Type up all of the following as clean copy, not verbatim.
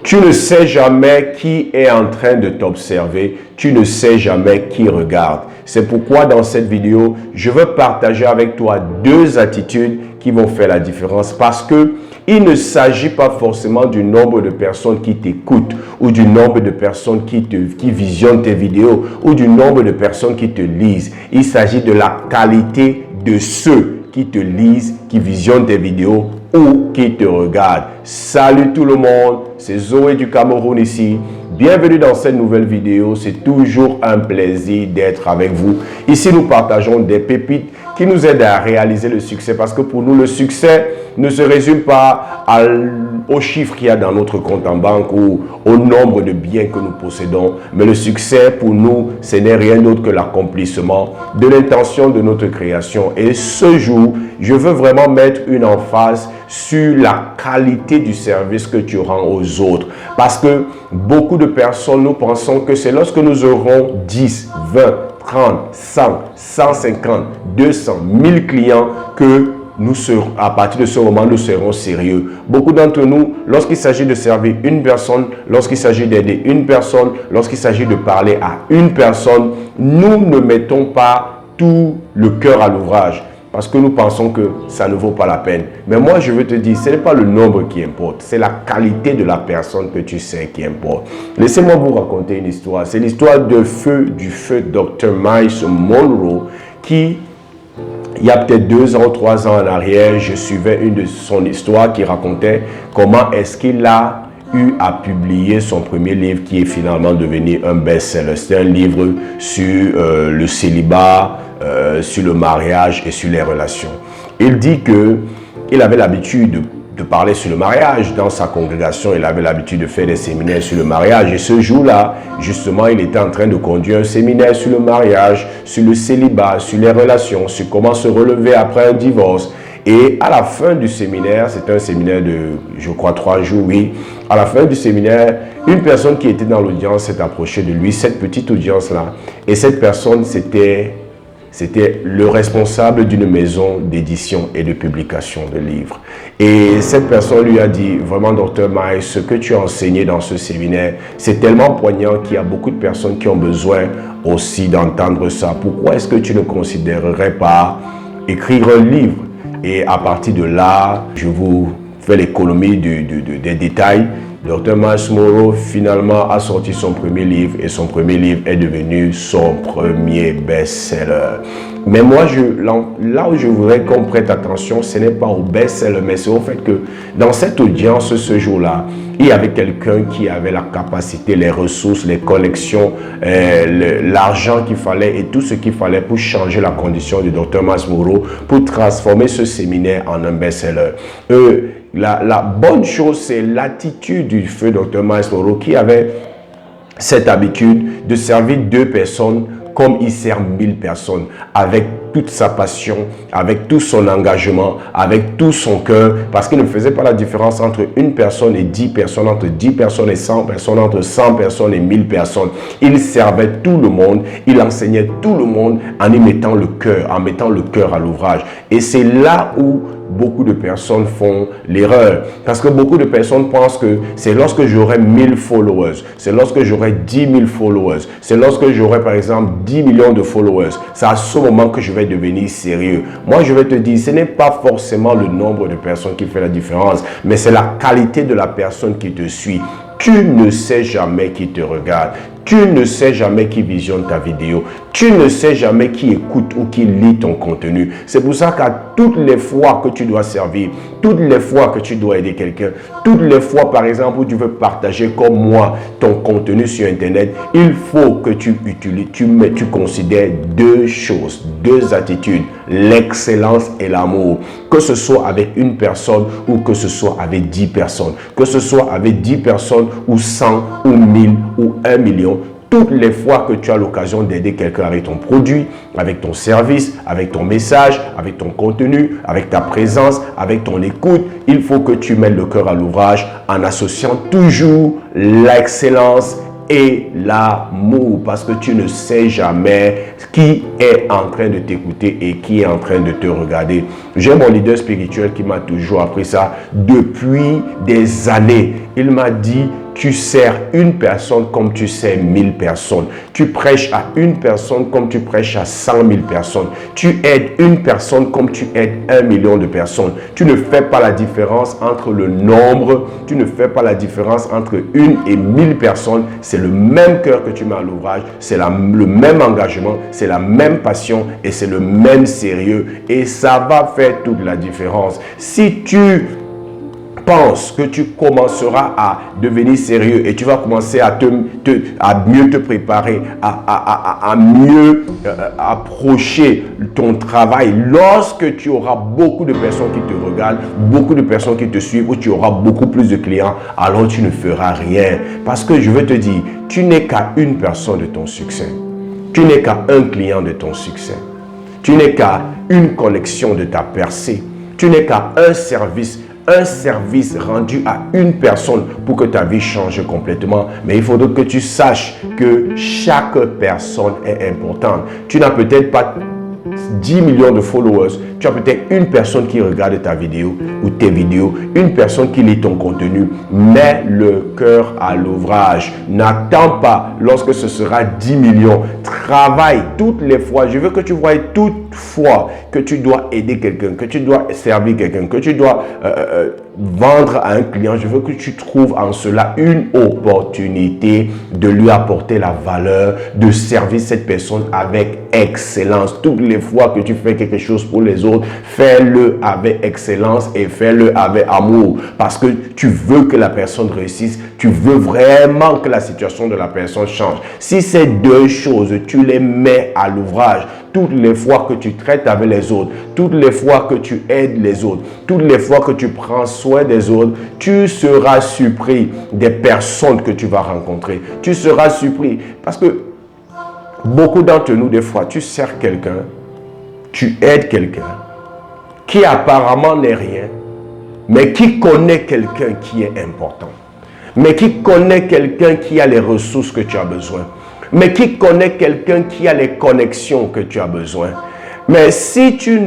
Tu ne sais jamais qui est en train de t'observer. Tu ne sais jamais qui regarde. C'est pourquoi dans cette vidéo, je veux partager avec toi deux attitudes qui vont faire la différence. Parce que il ne s'agit pas forcément du nombre de personnes qui t'écoutent ou du nombre de personnes qui visionnent tes vidéos ou du nombre de personnes qui te lisent. Il s'agit de la qualité de ceux qui te lisent, qui visionnent tes vidéos ou qui te regardent. Salut tout le monde, c'est Zoé du Cameroun ici. Bienvenue dans cette nouvelle vidéo. C'est toujours un plaisir d'être avec vous. Ici, nous partageons des pépites qui nous aident à réaliser le succès. Parce que pour nous, le succès ne se résume pas aux chiffres qu'il y a dans notre compte en banque ou au nombre de biens que nous possédons. Mais le succès, pour nous, ce n'est rien d'autre que l'accomplissement de l'intention de notre création. Et ce jour, je veux vraiment mettre une emphase sur la qualité du service que tu rends aux autres. Parce que beaucoup de personnes, nous pensons que c'est lorsque nous aurons 10, 20, 30, 100, 150, 200, 1000 clients que nous serons, à partir de ce moment, nous serons sérieux. Beaucoup d'entre nous, lorsqu'il s'agit de servir une personne, lorsqu'il s'agit d'aider une personne, lorsqu'il s'agit de parler à une personne, nous ne mettons pas tout le cœur à l'ouvrage. Parce que nous pensons que ça ne vaut pas la peine. Mais moi, je veux te dire, ce n'est pas le nombre qui importe. C'est la qualité de la personne que tu sais qui importe. Laissez-moi vous raconter une histoire. C'est l'histoire du feu Dr. Myles Munroe qui, il y a peut-être 2 ans, 3 ans en arrière, je suivais une de son histoire qui racontait comment est-ce qu'il a eu à publier son premier livre qui est finalement devenu un best-seller. C'est un livre sur le célibat, sur le mariage et sur les relations. Il dit qu'il avait l'habitude de parler sur le mariage dans sa congrégation. Il avait l'habitude de faire des séminaires sur le mariage. Et ce jour-là, justement, il était en train de conduire un séminaire sur le mariage, sur le célibat, sur les relations, sur comment se relever après un divorce. Et à la fin du séminaire, c'était un séminaire de, je crois, 3 jours, oui. À la fin du séminaire, une personne qui était dans l'audience s'est approchée de lui, cette petite audience-là. Et cette personne, c'était le responsable d'une maison d'édition et de publication de livres. Et cette personne lui a dit, vraiment, Dr. Myles, ce que tu as enseigné dans ce séminaire, c'est tellement poignant qu'il y a beaucoup de personnes qui ont besoin aussi d'entendre ça. Pourquoi est-ce que tu ne considérerais pas écrire un livre? Et à partir de là, je vous fais l'économie des détails. Dr. Myles Munroe finalement a sorti son premier livre et son premier livre est devenu son premier best-seller. Mais moi, là où je voudrais qu'on prête attention, ce n'est pas au best-seller, mais c'est au fait que dans cette audience, ce jour-là, il y avait quelqu'un qui avait la capacité, les ressources, les collections, l'argent qu'il fallait et tout ce qu'il fallait pour changer la condition du Dr. Myles Munroe, pour transformer ce séminaire en un best-seller. La bonne chose, c'est l'attitude du feu Dr. Myles Munroe qui avait cette habitude de servir 2 personnes comme il sert 1000 personnes, avec toute sa passion, avec tout son engagement, avec tout son cœur, parce qu'il ne faisait pas la différence entre une personne et 10 personnes, entre 10 personnes et 100 personnes, entre 100 personnes et 1000 personnes. Il servait tout le monde, il enseignait tout le monde en y mettant le cœur, en mettant le cœur à l'ouvrage. Et c'est là où beaucoup de personnes font l'erreur. Parce que beaucoup de personnes pensent que c'est lorsque j'aurai 1000 followers, c'est lorsque j'aurai 10 000 followers, c'est lorsque j'aurai par exemple 10 millions de followers. C'est à ce moment que je vais devenir sérieux. Moi, je vais te dire, ce n'est pas forcément le nombre de personnes qui fait la différence, mais c'est la qualité de la personne qui te suit. Tu ne sais jamais qui te regarde. Tu ne sais jamais qui visionne ta vidéo. Tu ne sais jamais qui écoute ou qui lit ton contenu. C'est pour ça qu'à toutes les fois que tu dois servir, toutes les fois que tu dois aider quelqu'un, toutes les fois, par exemple, où tu veux partager comme moi ton contenu sur Internet, il faut que tu utilises, tu considères 2 choses, 2 attitudes, l'excellence et l'amour. Que ce soit avec une personne ou que ce soit avec 10 personnes. Que ce soit avec 10 personnes ou 100 ou 1000 ou 1 million. Toutes les fois que tu as l'occasion d'aider quelqu'un avec ton produit, avec ton service, avec ton message, avec ton contenu, avec ta présence, avec ton écoute, il faut que tu mettes le cœur à l'ouvrage en associant toujours l'excellence et l'amour, parce que tu ne sais jamais qui est en train de t'écouter et qui est en train de te regarder. J'ai mon leader spirituel qui m'a toujours appris ça depuis des années. Il m'a dit, tu sers une personne comme tu sers 1000 personnes. Tu prêches à une personne comme tu prêches à 100 000 personnes. Tu aides une personne comme tu aides 1 million de personnes. Tu ne fais pas la différence entre le nombre. Tu ne fais pas la différence entre 1 et 1000 personnes. C'est le même cœur que tu mets à l'ouvrage. C'est le même engagement. C'est la même passion et c'est le même sérieux. Et ça va faire toute la différence. Si tu pense que tu commenceras à devenir sérieux et tu vas commencer à mieux te préparer, à mieux approcher ton travail lorsque tu auras beaucoup de personnes qui te regardent, beaucoup de personnes qui te suivent, où tu auras beaucoup plus de clients, alors tu ne feras rien. Parce que je veux te dire, tu n'es qu'à une personne de ton succès. Tu n'es qu'à un client de ton succès. Tu n'es qu'à une connexion de ta percée. Tu n'es qu'à un service rendu à une personne pour que ta vie change complètement. Mais il faudrait que tu saches que chaque personne est importante. Tu n'as peut-être pas 10 millions de followers. Tu as peut-être une personne qui regarde ta vidéo ou tes vidéos, une personne qui lit ton contenu. Mets le cœur à l'ouvrage. N'attends pas lorsque ce sera 10 millions. Travaille toutes les fois. Je veux que tu voies toute fois que tu dois aider quelqu'un, que tu dois servir quelqu'un, que tu dois vendre à un client. Je veux que tu trouves en cela une opportunité de lui apporter la valeur, de servir cette personne avec excellence. Toutes les fois que tu fais quelque chose pour les autres, fais-le avec excellence et fais-le avec amour. Parce que tu veux que la personne réussisse. Tu veux vraiment que la situation de la personne change. Si ces deux choses, tu les mets à l'ouvrage, toutes les fois que tu traites avec les autres, toutes les fois que tu aides les autres, toutes les fois que tu prends soin des autres, tu seras surpris des personnes que tu vas rencontrer. Tu seras surpris parce que beaucoup d'entre nous, des fois, tu sers quelqu'un, tu aides quelqu'un qui apparemment n'est rien, mais qui connaît quelqu'un qui est important, mais qui connaît quelqu'un qui a les ressources que tu as besoin, mais qui connaît quelqu'un qui a les connexions que tu as besoin. Mais si tu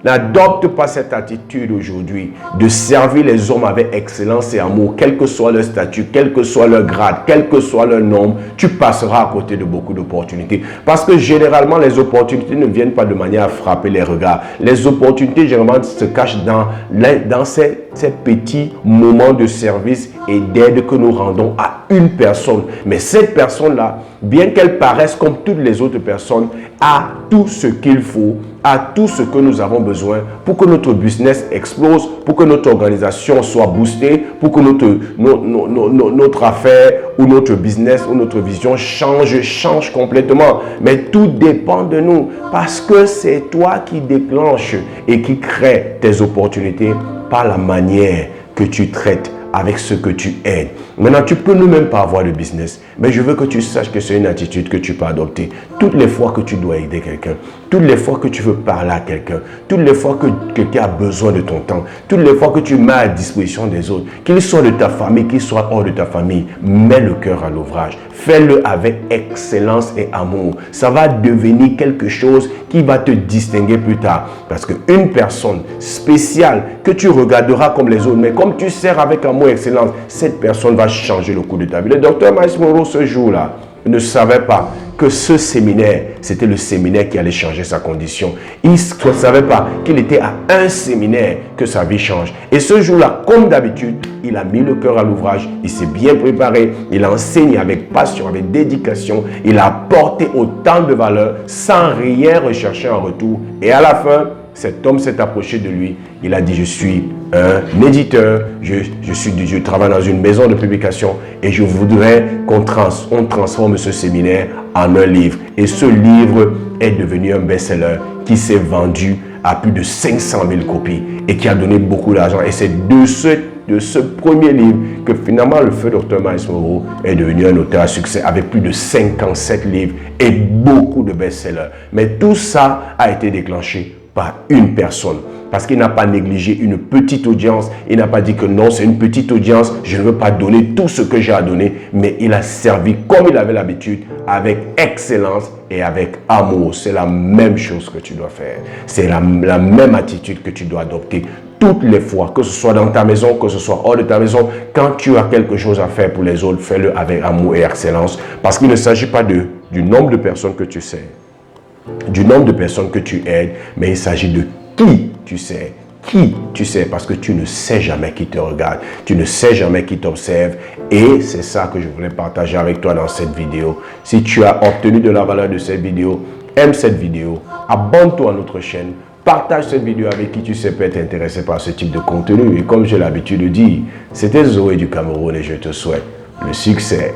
n'adoptes pas cette attitude aujourd'hui de servir les hommes avec excellence et amour, quel que soit leur statut, quel que soit leur grade, quel que soit leur nombre, tu passeras à côté de beaucoup d'opportunités. Parce que généralement, les opportunités ne viennent pas de manière à frapper les regards. Les opportunités, généralement, se cachent dans ces petits moments de service et d'aide que nous rendons à une personne. Mais cette personne-là, bien qu'elle paraisse comme toutes les autres personnes, a tout ce qu'il faut, a tout ce que nous avons besoin pour que notre business explose, pour que notre organisation soit boostée, pour que notre affaire ou notre business ou notre vision change complètement. Mais tout dépend de nous parce que c'est toi qui déclenche et qui crée tes opportunités par la manière que tu traites avec ce que tu aides. Maintenant, tu peux ne même pas avoir de business, mais je veux que tu saches que c'est une attitude que tu peux adopter. Toutes les fois que tu dois aider quelqu'un, toutes les fois que tu veux parler à quelqu'un, toutes les fois que quelqu'un a besoin de ton temps, toutes les fois que tu mets à disposition des autres, qu'ils soient de ta famille, qu'ils soient hors de ta famille, mets le cœur à l'ouvrage. Fais-le avec excellence et amour. Ça va devenir quelque chose qui va te distinguer plus tard. Parce qu'une personne spéciale que tu regarderas comme les autres, mais comme tu sers avec amour et excellence, cette personne va changer le cours de ta vie. Le docteur Myles Munroe, ce jour-là, ne savait pas que ce séminaire, c'était le séminaire qui allait changer sa condition. Il ne savait pas qu'il était à un séminaire que sa vie change. Et ce jour-là, comme d'habitude, il a mis le cœur à l'ouvrage, il s'est bien préparé, il a enseigné avec passion, avec dédication, il a apporté autant de valeur sans rien rechercher en retour. Et à la fin, cet homme s'est approché de lui. Il a dit, je suis un éditeur, je travaille dans une maison de publication et je voudrais qu'on transforme ce séminaire en un livre. Et ce livre est devenu un best-seller qui s'est vendu à plus de 500 000 copies et qui a donné beaucoup d'argent. Et c'est de ce premier livre que finalement le feu Dr. Myles Munroe est devenu un auteur à succès avec plus de 57 livres et beaucoup de best-sellers. Mais tout ça a été déclenché par une personne. parce qu'il n'a pas négligé une petite audience. Il n'a pas dit que non, c'est une petite audience, je ne veux pas donner tout ce que j'ai à donner, mais il a servi comme il avait l'habitude, avec excellence et avec amour. C'est la même chose que tu dois faire. C'est la même attitude que tu dois adopter toutes les fois, que ce soit dans ta maison, que ce soit hors de ta maison. Quand tu as quelque chose à faire pour les autres, fais-le avec amour et excellence, parce qu'il ne s'agit pas du nombre de personnes que tu sais, du nombre de personnes que tu aides, mais il s'agit de qui tu sais. Qui tu sais, parce que tu ne sais jamais qui te regarde, tu ne sais jamais qui t'observe, et c'est ça que je voulais partager avec toi dans cette vidéo. Si tu as obtenu de la valeur de cette vidéo, aime cette vidéo, abonne-toi à notre chaîne, partage cette vidéo avec qui tu sais peut être intéressé par ce type de contenu, et comme j'ai l'habitude de dire, c'était Zoé du Cameroun et je te souhaite le succès.